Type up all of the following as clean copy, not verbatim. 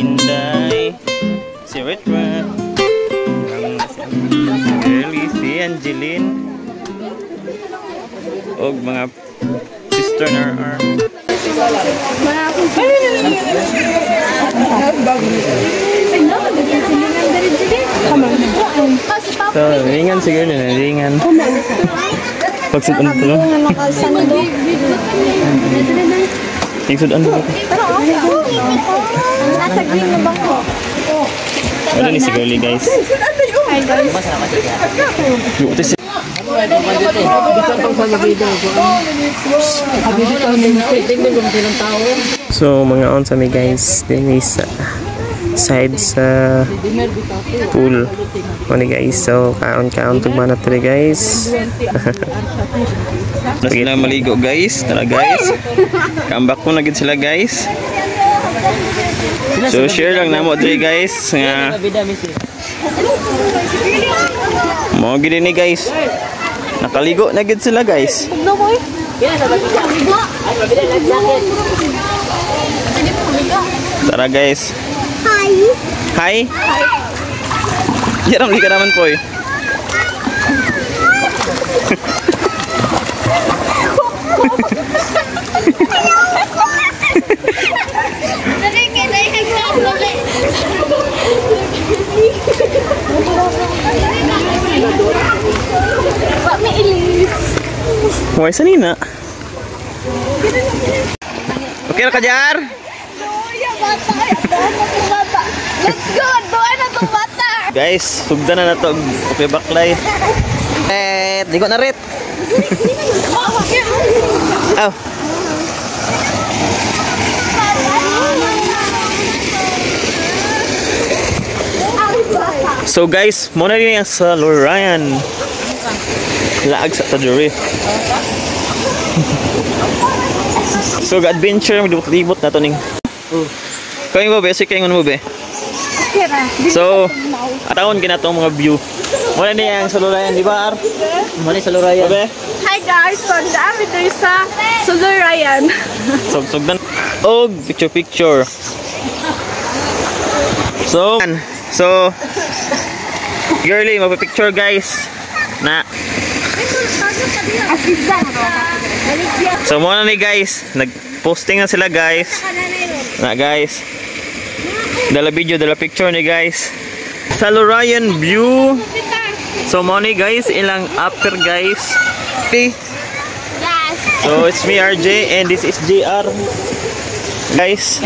Inday, si Retret, si Girly, si Angeline, o mga sister na So, ringan siguro na, ringan. Pagsudan ito, no? Pagsudan ito. Nasa green na ba ko? Wala ni si Girly, guys. Hi, guys. So, mga on sa may guys, din sa side sa pool. Ano guys, so kaon-kaon tugma na tali guys. Lagi na maligo guys, tara guys. Comeback ko na gid sila guys. So share lang namo diri guys nga. Mo gid ni guys. Nakaligo na gid sila guys. Tara guys. Hi. Yaram ka naman po eh. Why sanina? Okay na ka Jar? Let's go! Doon na itong bata! Guys, sugdan na to. Okay, baklay. Di ko na rit. Oh. So guys, muna rin yung sa Lorian. Laag sa Taduri. So, adventure, libot na to ning. Kaya mo be, sige mo be. So, atawon ginatong mga view. Muna niya ang sa Lorian, di ba Ar? Muna sa Lorian. Hi guys, so dami dito sa Lorian. Sugdan. Oh, picture. So, Girly, magpa-picture guys. Na. So, muna ni guys. Nag-posting na sila guys. Na guys. Dala video, dala picture ni guys. Sa Lorian view. So, muna ni guys. Ilang upper guys. Okay. So, it's me RJ and this is JR. Guys.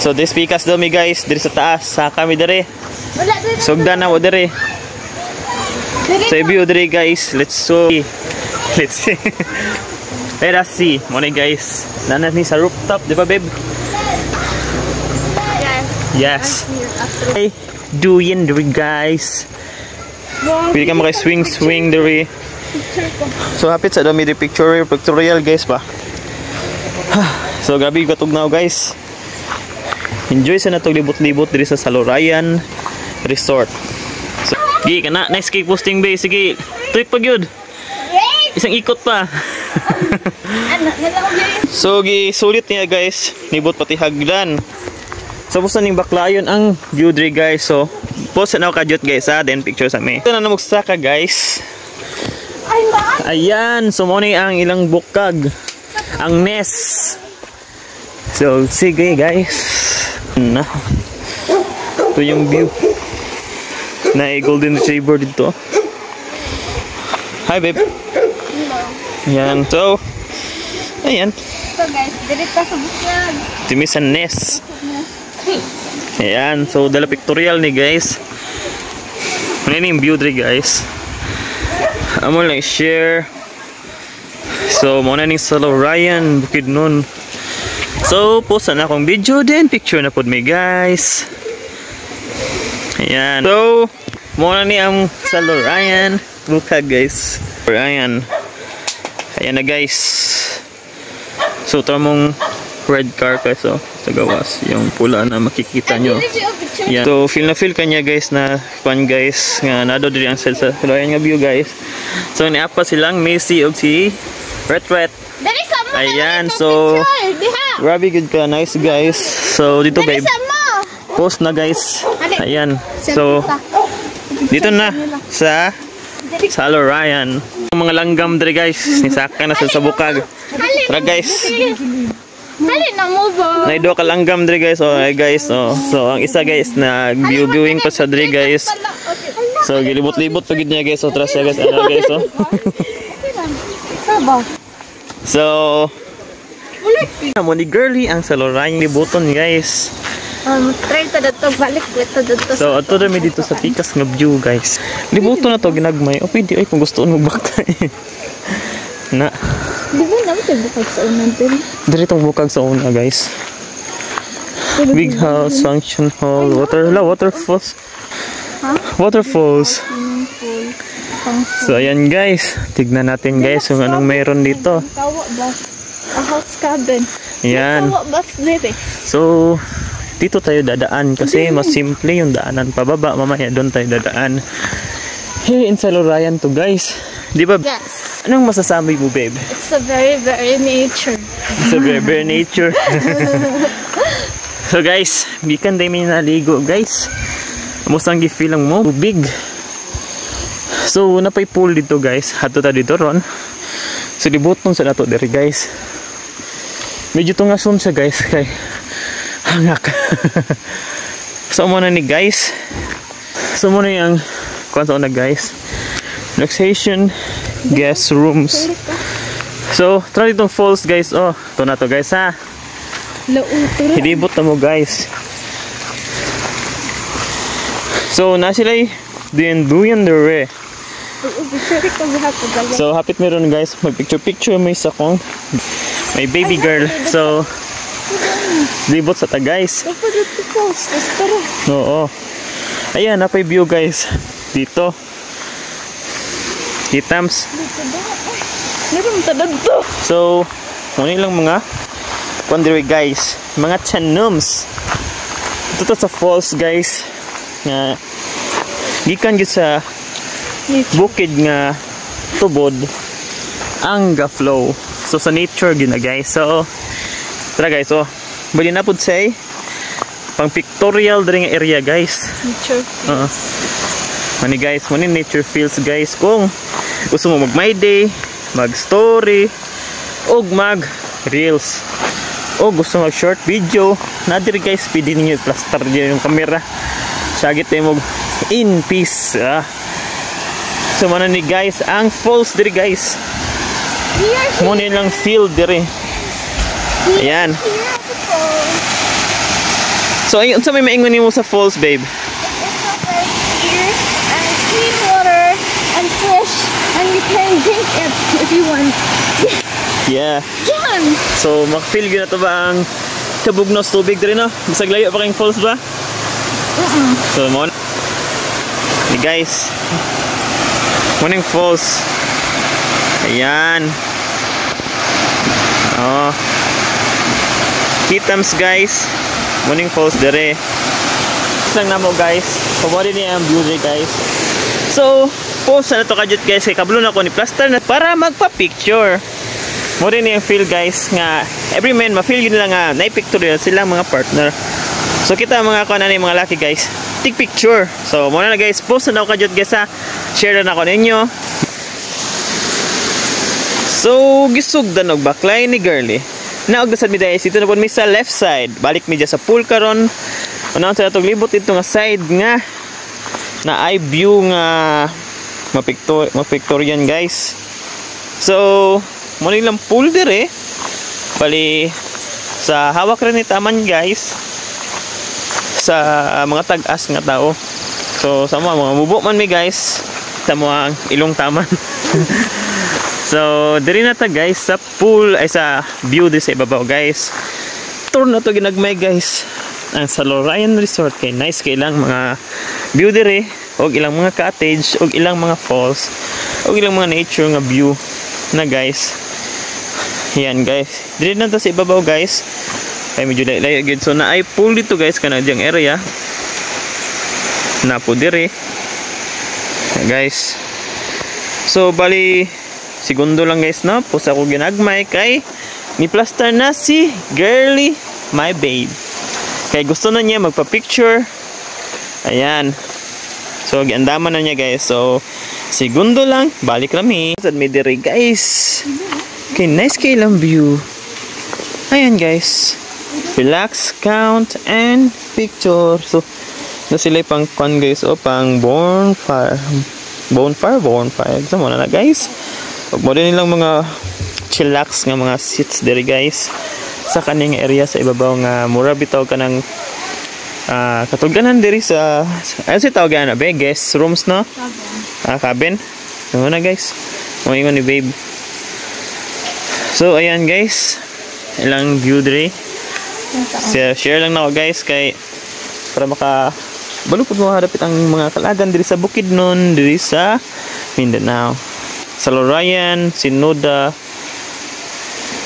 So, this pikas daw mi guys. Diri sa taas. Sa kami diri. Sugdan na mo diri. Sa view diri guys. Let's see. Let us see. Muna guys. Nanas ni sa rooftop. Di ba babe? Yes. Hey, doing diri guys. Pili ka maka-swing diri. So hapit sa dami di pictorial guys ba. So gabi katugnaw guys. Enjoy sa natog libot-libot diri sa Lorian Resort. So, gi kana nice cake posting be sige. Trip pag yun. Isang ikot pa. So gi sulit niya guys. Nibot pati hagdan. So busa ning baklayon ang view diri guys. So post na ako kadyot guys ha. Then picture sa me. Ito na namugsa ka guys. Ayan. So mo ang ilang bukag. Ang nest. So sige guys. Na. Ito yung view. Na golden retriever dito. Hi babe. Hello. Ayan. So ayan. So guys, direct pa sa bukag. Timisan nest. Ayan. So dala pictorial ni guys. Ano yung view diri guys. Amo lang share. So muna ni sa Lorian Bukidnon. So post na akong video din picture na pod me guys. Ayan. So muna ni ang sa Lorian Bukag guys. Lorian. Ayan na guys. So tamong red car ka so sa gawas yung pula na makikita nyo. Yan. So feel na feel kanya guys na fun guys nga nado diri ang sa Lorian nga view guys. So niapa silang Messi og si Retret. Ayan so grabe good ka nice guys. So dito babe. post na guys. Ayan. So dito na sa Lurayan. Mga langgam dre guys. Nisaka na sa bukag. Tara guys. Dali na mo ba? Naido ka langgam dre guys. Oh, guys. Oh. So ang isa guys na viewing pa sa dre guys. So gilibot-libot pagid niya guys. So tara siya guys. Ano guys oh. So mo ni girly ang sa Lurayan libuton guys. Try to dito balik dito dito. So ato dami dito sa pikas nga view guys. Libuton na to ginagmay. O pwede ay kung gusto mo magbakay. Na. Di ba naman ito bukag sa unan din? Dito itong bukag sa una guys. Big house, function hall, waterfalls. Huh? Waterfalls. So ayan guys, tignan natin guys kung anong meron dito. Tawa ba? A house cabin. Ayan. Tawa ba dito? So dito tayo dadaan kasi mas simple yung daanan pababa. Mamaya doon tayo dadaan. Here in sa Lurayan to guys. Di ba? Yes. Anong masasabi mo babe? It's a very nature. It's a very nature. So guys, bikan tayo may naligo guys. Musang gi-feel lang mo big. So napay pool dito guys. Hato ta dito ron. So libuton sa nato diri guys. Medyo tungason siya guys kay hangak. So muna ni guys. So muna yung kwanto na guys. Relaxation guest rooms. So try itong falls guys. Oh, ito na to guys ha. Hilibot na mo guys. So na sila duyan dere. So hapit meron guys. Mag-picture may isa kong may baby girl. So libot sa ta guys. Oo. Ayan, napay view guys. Dito. Hitams. So, muna lang mga kondiri guys. Mga chanums. Ito sa falls guys. Nga gikan gyud sa bukid nga tubod ang ga-flow. So sa nature gyud na guys. So tara guys, oh. Bali na pud say pang pictorial diri nga area guys. Nature. Mani guys, mani nature feels guys. Kung gusto mo mag my day, mag story, o mag reels, o gusto mag short video, na diri guys, pwede ninyo plaster dyan yung camera. Sagit tayo mag in peace. So mana ni guys, ang falls diri guys. Muna lang feel diri. Ayan. So ayun sa may maingon nimo sa falls babe. Clean water and fish, and you can drink it if you want. Yeah. Yan! So mak-feel gyud na to ba ang kabugnos tubig diri no? Bisag layo pa kayong falls ba? So mo ni guys. Morning falls. Ayan. Oh. Kitams guys. Morning falls dere. Lang na mo guys. Pabori niya ang view dere guys. So, post na to kadjut guys kay kablo na ko ni plaster na para magpa-picture. Mo rin yung feel guys nga every man ma-feel yun lang nga na-pictorial silang mga partner. So kita mga kuan ani mga laki guys. Take picture. So mo na guys, post na ko kadjut guys ha. Share na ko ninyo. So gisugdan og baklay ni girly. Naog sa mi guys, ito na pud mi sa left side. Balik mi sa pool karon. Unaon sa atong libot dito nga side nga na eye view nga mapictorian guys. So mo ni lang pool dire. Bali sa hawak rin ni taman guys. Sa mga tag-as nga tao. So sa mga mubo man mi guys. Sa mga ilong taman. So diri na ta guys sa pool ay sa view di sa ibabaw guys. Tour na to ginagmay guys. Ang sa Lurayan Resort kay nice kay ilang mga view dire og ilang mga cottage og ilang mga falls og ilang mga nature nga view na guys. Yan guys. Diri na ta sa ibabaw guys. Kay medyo layo gid so na ay pool dito guys kana diyang area. Na po dire. Guys. So bali segundo lang guys no. Pus ako ginagmay kay ni plaster na si girly my babe. Kaya gusto na niya magpa-picture. Ayan. So, giandaman na niya guys. So, segundo lang, balik kami. Sa midiri guys. Okay, nice kailang view. Ayan guys. Relax, count, and picture. So, na sila pang kwan guys. O, pang bonfire. Bonfire. Sa muna na guys. Huwag mo din nilang mga chillax nga mga seats diri guys. Sa kaning area sa ibabaw nga mura bitaw ka ng katulganan diri sa ano si tawagan na be guest rooms no? Cabin. Ano na guys? Moingon ni babe. So ayan guys. Ilang view diri. Share lang na ako guys kay para maka balupod mo hadapit ang mga kalagan diri sa Bukidnon, diri sa Mindanao. Sa Lorayan, Sinoda,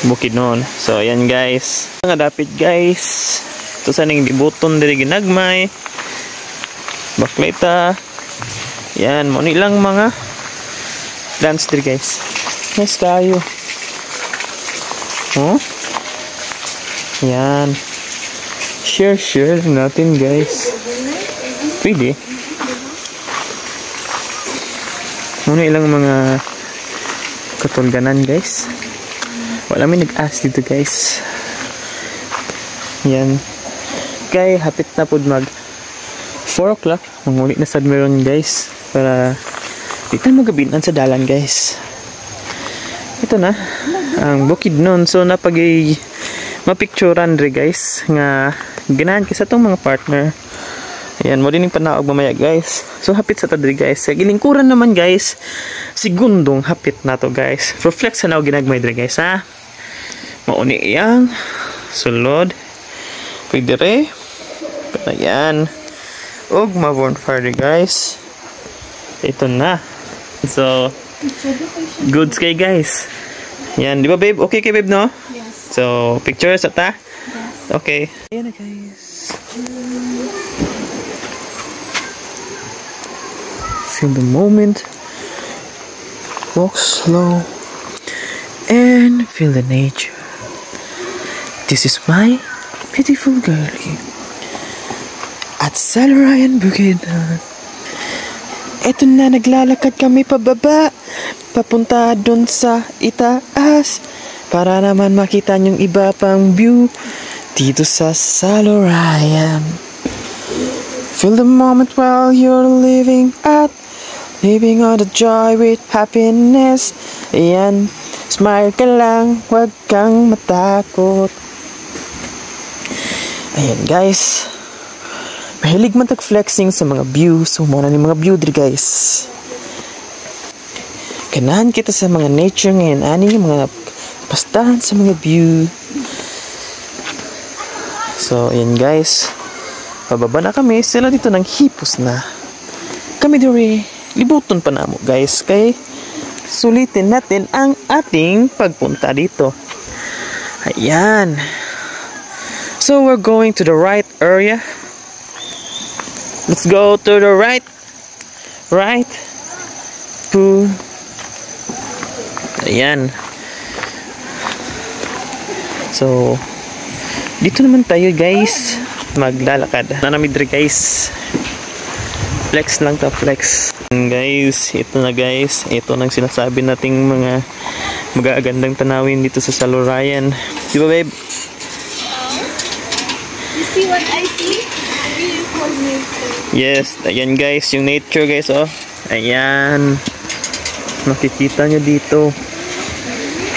Bukidnon. So ayan guys. Nga dapit guys. Ito sa ning dibuton diri ginagmay. Bakleta. Yan, mo ni lang mga dance diri guys. Nice kayo. Oh. Yan. Share natin guys. Pwede. Mo ni ilang mga katulganan guys. Wala may nag-ask dito guys. Yan. Kay hapit na po mag 4 o'clock. Manguli na sad meron guys. Para dito magabinan sa dalan guys. Ito na. Ang Bukidnon. So napag mapicturean rin guys. Nga ganahan kasi itong mga partner. Ayan. Mo din yung panaog mamaya guys. So hapit sa tadri guys. Sa gilingkuran naman guys. Segundong hapit na to guys. Reflex sa naog ginagmay diri guys ha. Mauni iyang sulod pwede re ayan og ma-bonfire guys. Ito na. So goods kay guys. Yan, di ba babe? Okay kay babe no? Yes. So pictures ata? Yes. Okay. Ayan na guys. Feel the moment. Walk slow and feel the nature. This is my beautiful girlie at Salarayan Bukidnon. Eto na, naglalakad kami pababa papunta dun sa itaas para naman makita yung iba pang view dito sa Salarayan. Feel the moment while you're living on the joy with happiness. Ayan, smile ka lang, wag kang matakot. Ayan guys. Mahilig man tag-flexing sa mga view. So muna ni mga view diri guys. Ganahan kita sa mga nature ngayon. Ani mga pastahan sa mga view. So ayan guys. Pababa na kami. Sila dito ng hipos na. Kami diri. Libuton pa na mo guys. Kay sulitin natin ang ating pagpunta dito. Ayan. So we're going to the right area. Let's go to the right. Right. Ayan. So dito naman tayo guys. Maglalakad. Nanamidri guys. Flex lang to, flex. Guys, ito na guys. Ito nang sinasabi nating mga magagandang tanawin dito sa Salarayan. Di ba babe? You see what I see? Beautiful nature. Yes, ayan guys, yung nature guys, oh. Ayan. Makikita nyo dito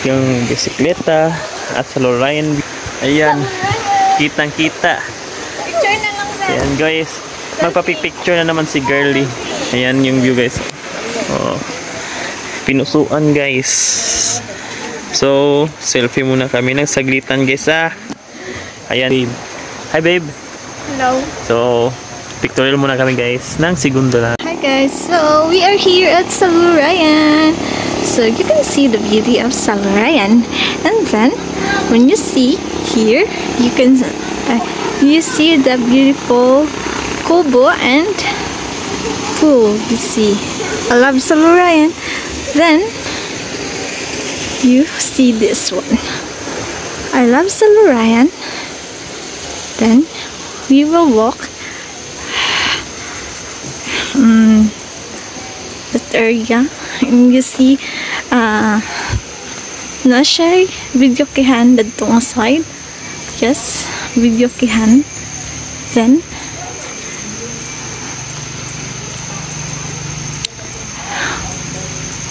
yung bisikleta at Salarayan. Ayan. Kitang-kita. Picture na lang na. Ayan guys. Magpapipicture na naman si girlie. Ayan yung view guys. Oh. Pinusuan guys. So, selfie muna kami ng saglitan guys ah. Ayan babe. Hi babe. Hello. So, pictorial muna kami guys ng segundo na. Hi guys. So, we are here at Salarayan. So, you can see the beauty of Salarayan. And then, when you see here, you can you see the beautiful Kubo and pool. You see, I love Salarayan. Then you see this one. I love Salarayan. Then we will walk that area, and you see na siya video kihan dadtong side. Yes, video kihan. Then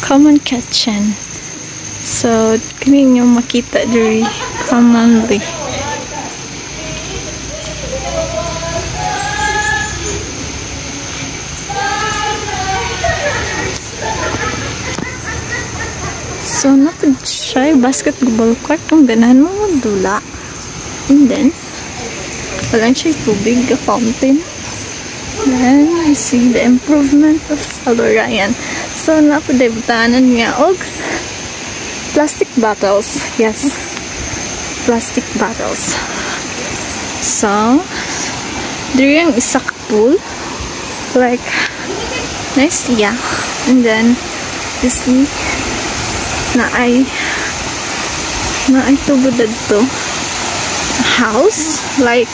common kitchen. So kini nyo makita diri commonly. So, napad siya basketball court kung ganahan mo magdula. And then, walang siya tubig, a fountain. Then, you see the improvement of Salurayan. So, napad ay butanan niya og plastic bottles. Yes, plastic bottles. So, there yung isa ka pool. Like, nice, yeah. And then, you see, na ay tubudad to house, like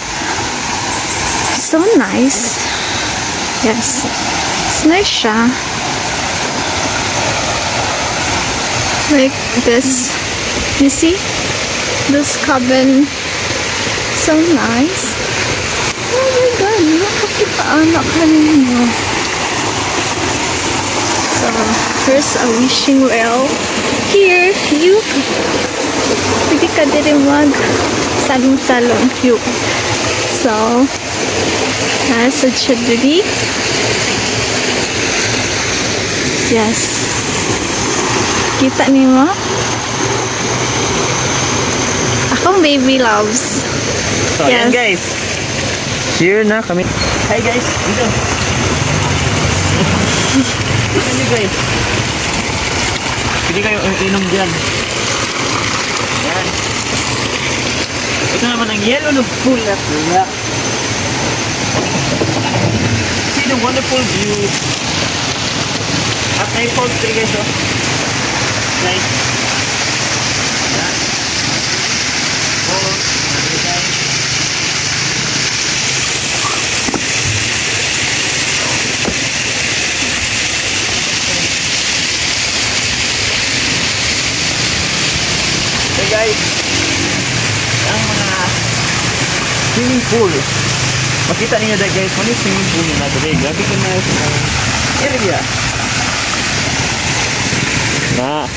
so nice. Yes, it's nice siya, like this. You see this cabin, so nice. Oh my god, nakakita anak ka ninyo. So here's a wishing well. Here, you pwede ka din mag salong-salong view. So, nasa siya diri. Yes. Kita niyo mo? Akong baby loves. So, yes. Ayan guys. Here na kami. Hi guys. Dito. Dito guys. Pwede kayo inom dyan. Yan. Ito naman ang yellow na pool na pula. See the wonderful view. At may falls tree guys, oh. Nice. Yan. Falls. Guys, ang mga swimming pool, makita niyo dahil guys, ano yung swimming pool na dali, grabe ka na sa area na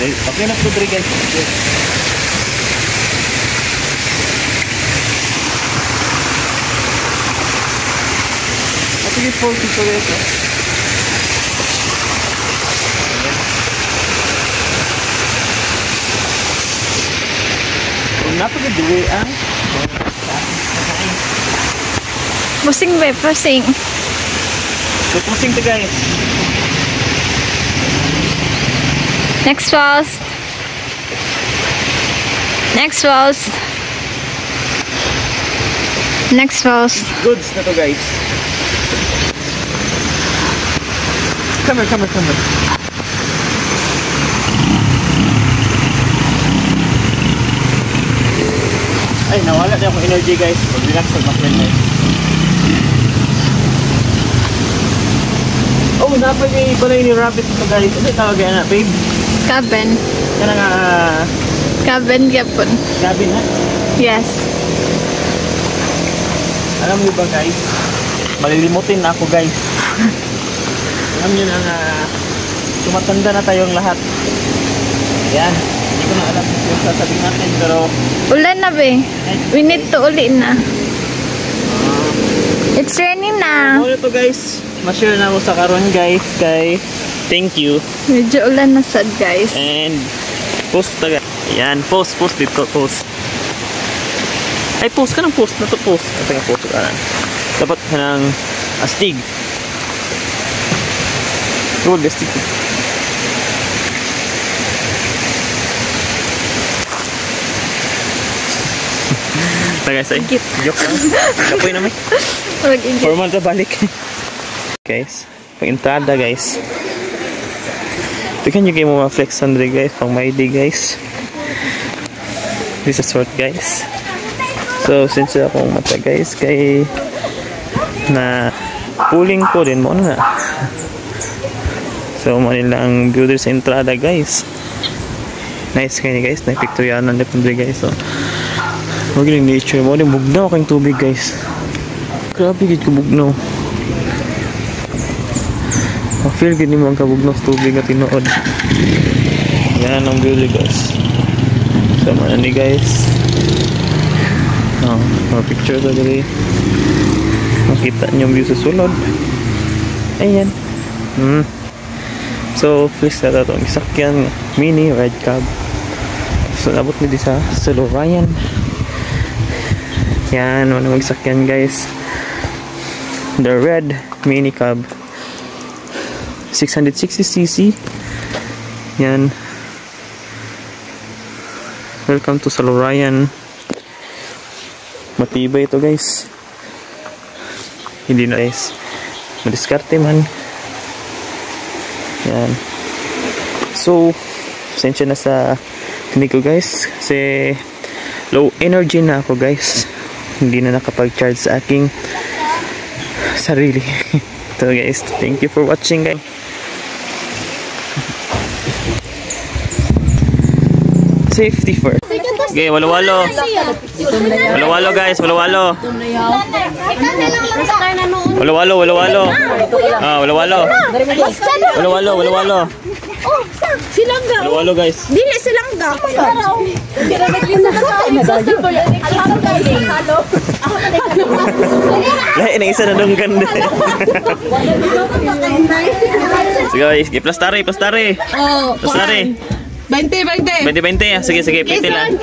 okay na po dali guys. Ito yung pool dito guys. Napagduwi ang pusing ba? Pusing. So, pusing to guys. Next falls. Next falls. Next falls. Goods na to guys. Come here. Ay, nawala na akong energy guys. Mag-relax sa maklan guys. Oh, dapat may balay ni rabbit ito guys. Ano tawag yan na, babe? Cabin. Yan nga... Cabin yapon. Cabin ha? Yes. Alam mo ba guys? Malilimutin na ako guys. Alam nyo na tumatanda na tayong lahat. Yan. Hindi ko na alam yung sasabihin natin pero... Ulan na be. We need to uli na. It's raining na. Ano to guys? Ma-share na ako sa karon guys. Kay thank you. Medyo ulan na sad guys. And post na guys. Yan. Post dito. Post. Ay post ka ng post. Na to post. Ito nga post ka na. Dapat ka ng astig. Good astig. Guys, ay joke lang. Kapoy naman. Formal na balik. Guys, pag-entrada guys. Tignan nyo kayo mga flex andre guys, pang may day guys. This is short guys. So So, since akong mata guys, kay na pulling ko din mo na. So, manila ang view sa entrada guys. Nice kayo guys, na-picturyanan na punti guys. So, magaling nature mo, bugnaw kang tubig guys. Grabe gid ko bugnaw. Feel gid nimo ang kabugnaw sa tubig at tinuod. Yan ang view guys. So, manani guys. Mga picture sa dali. Makita niyo yung view sa sulod. Ayan. So, please na itong isakyan mini red cab. So, nabot nyo di sa Salurayan. Yan, wala magsakyan guys. The red mini cab. 660cc. Yan. Welcome to Salurayan. Matibay ito guys. Hindi na guys madiskarte man. Yan. So pasensya na sa tinig ko guys kasi low energy na ako guys. Hindi na nakapag-charge sa aking sarili. So guys, thank you for watching guys. Safety first. Okay, walo-walo. Walo-walo guys, walo-walo. Walo-walo, walo-walo. Walo-walo. Walo-walo, walo-walo. Oh, silangga. Walo-walo guys. Dili silangga. Lahi na isa na dunggan din. Sige guys, plastari, plastari. Plastari. 20. Sige, pwede lang.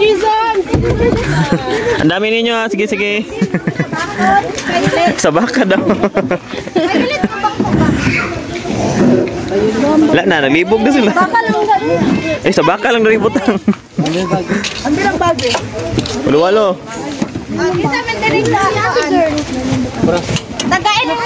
Ang dami ninyo ha. Sige. Sa baka daw. Wala na, nalibog na sila. Sa baka lang nalibutang. Ang bilang bagay. Walo-walo. Isa man din sa tagain na.